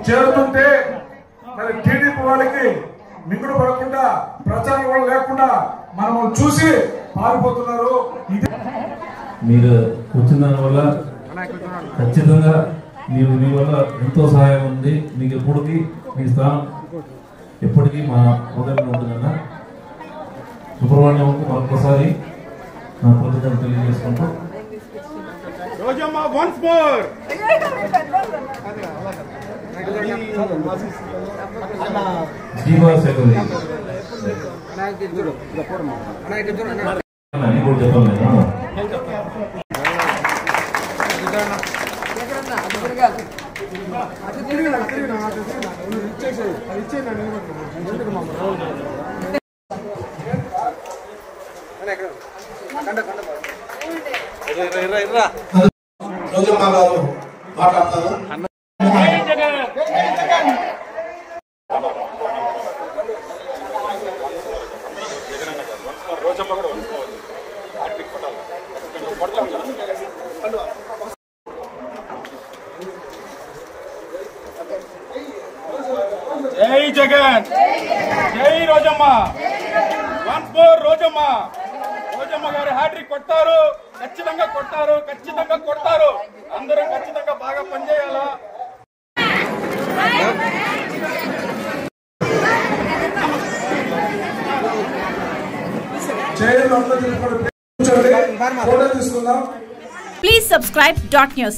చేరుతుంటే మరి టీడీపీ వాళ్ళకి మింగుడు పడకుండా ప్రచారం కూడా లేకుండా మనం చూసి పారిపోతున్నారు. ఇది మీరు వచ్చిన దాని వల్ల ఖచ్చితంగా మీ వల్ల ఎంతో సహాయం ఉంది. మీకు ఎప్పటికీ మీ స్థానం ఎప్పటికీ మా హృదయంలో ఉంటుందన్న. సుబ్రహ్మణ్యంకు మరొకసారి నా కృతజ్ఞతలు తెలియజేసుకుంటూ రోజమ్మ గారు మాట్లాడతారు. జై జగన్, జై రోజమ్మ, వన్స్ మోర్ రోజమ్మ. రోజమ్మ గారు హ్యాట్రిక్ కొట్టారు, ఖచ్చితంగా కొట్టారు, ఖచ్చితంగా కొట్టారు. అందరం ఖచ్చితంగా బాగా పనిచేయాలా. Please subscribe .news